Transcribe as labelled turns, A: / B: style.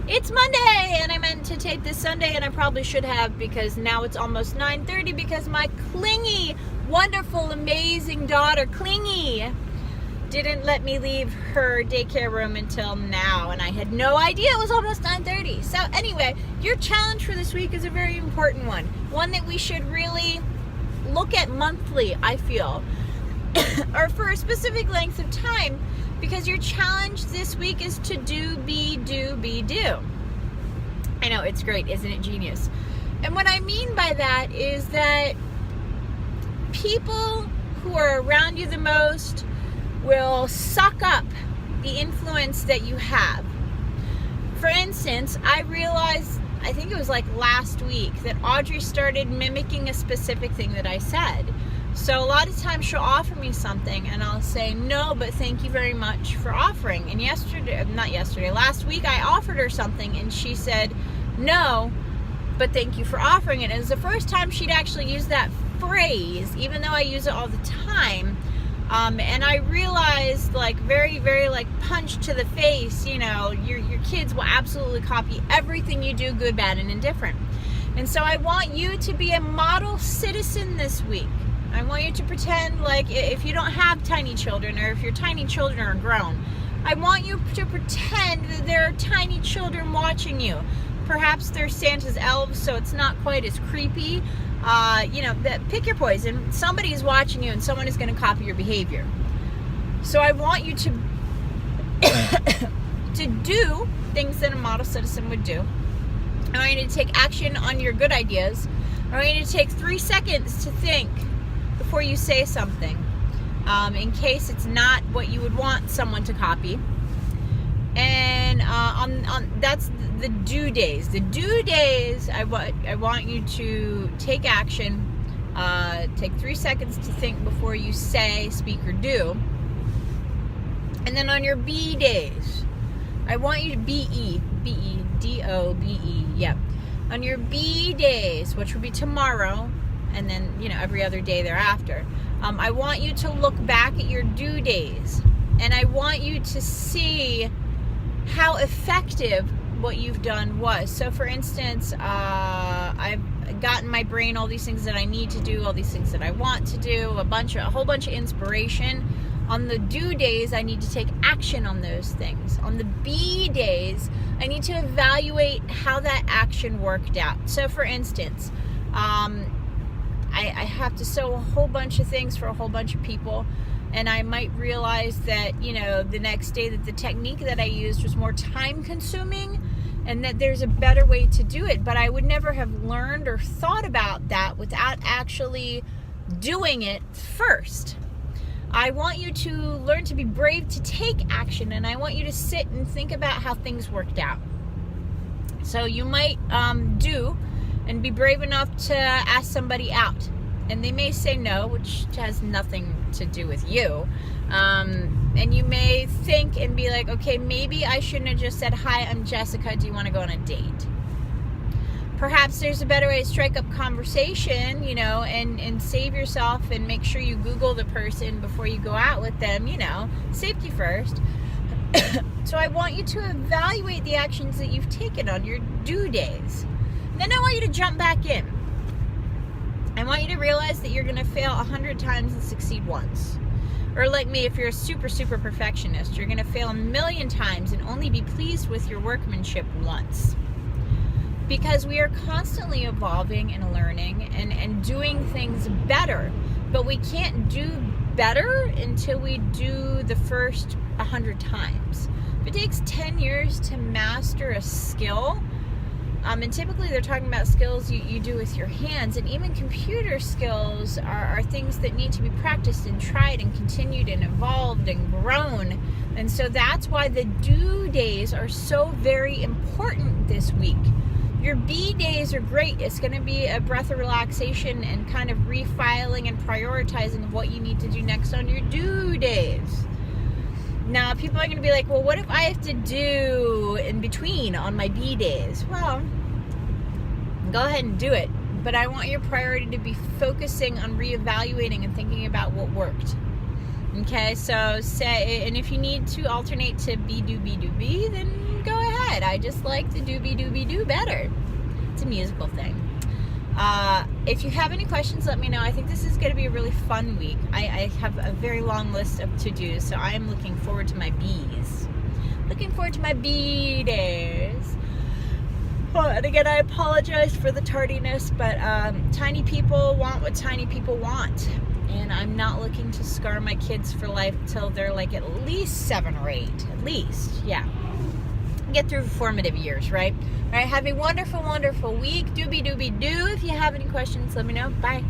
A: It's Monday, and I meant to tape this Sunday, and I probably should have, because now it's almost 9:30, because my clingy, wonderful, amazing daughter, Clingy, didn't let me leave her daycare room until now, and I had no idea it was almost 9:30. So anyway, your challenge for this week is a very important one that we should really look at monthly, I feel, or for a specific length of time, because your challenge this week is to do, be, do, be, do. I know, it's great, isn't it genius? And what I mean by that is that people who are around you the most will suck up the influence that you have. For instance, I realized, I think it was like last week, that Audrey started mimicking a specific thing that I said. So a lot of times she'll offer me something and I'll say, no, but thank you very much for offering. And last week I offered her something and she said, no, but thank you for offering it. And it was the first time she'd actually used that phrase, even though I use it all the time. And I realized, like, very, very, like, punch to the face, you know, your kids will absolutely copy everything you do, good, bad, and indifferent. And so I want you to be a model citizen this week. I want you to pretend like, if you don't have tiny children, or if your tiny children are grown, I want you to pretend that there are tiny children watching you. Perhaps they're Santa's elves, so it's not quite as creepy. Pick your poison. Somebody is watching you and someone is going to copy your behavior. So I want you to to do things that a model citizen would do. I want you to take action on your good ideas. I want you to take 3 seconds to think before you say something, in case it's not what you would want someone to copy. And that's the do days. The do days, I want you to take action. Take 3 seconds to think before you say, speak, or do. And then on your be days, I want you to B-E-D-O-B-E, yep. On your be days, which will be tomorrow, and then, every other day thereafter, I want you to look back at your do days, and I want you to see how effective what you've done was. So for instance, I've got in my brain all these things that I need to do, all these things that I want to do, a whole bunch of inspiration. On the do days, I need to take action on those things. On the be days, I need to evaluate how that action worked out. So for instance, I have to sew a whole bunch of things for a whole bunch of people, and I might realize that, the next day, that the technique that I used was more time consuming and that there's a better way to do it. But I would never have learned or thought about that without actually doing it first. I want you to learn to be brave to take action, and I want you to sit and think about how things worked out. So you might do and be brave enough to ask somebody out. And they may say no, which has nothing to do with you. And you may think and be like, okay, maybe I shouldn't have just said, hi, I'm Jessica, do you want to go on a date? Perhaps there's a better way to strike up conversation, and save yourself and make sure you Google the person before you go out with them, safety first. So I want you to evaluate the actions that you've taken on your do days. Then I want you to jump back in. I want you to realize that you're going to fail 100 times and succeed once. Or like me, if you're a super, super perfectionist, you're going to fail 1,000,000 times and only be pleased with your workmanship once. Because we are constantly evolving and learning and doing things better. But we can't do better until we do the first 100 times. If it takes 10 years to master a skill, and typically they're talking about skills you do with your hands, and even computer skills are things that need to be practiced and tried and continued and evolved and grown. And so that's why the do days are so very important this week. Your be days are great. It's going to be a breath of relaxation and kind of refiling and prioritizing of what you need to do next on your do days. Now, people are going to be like, well, what if I have to do in between on my be days? Well, go ahead and do it. But I want your priority to be focusing on reevaluating and thinking about what worked. Okay, so say, and if you need to alternate to be, do, be, then go ahead. I just like the doobie doobie doo better. It's a musical thing. If you have any questions, let me know. I think this is going to be a really fun week. I have a very long list of to-dos, so I am looking forward to my bees. Looking forward to my bee days. Oh, and again, I apologize for the tardiness, but tiny people want what tiny people want. And I'm not looking to scar my kids for life till they're like at least 7 or 8. At least, yeah. Get through formative years, right? All right, have a wonderful, wonderful week. Doobie doobie doo. If you have any questions, let me know. Bye.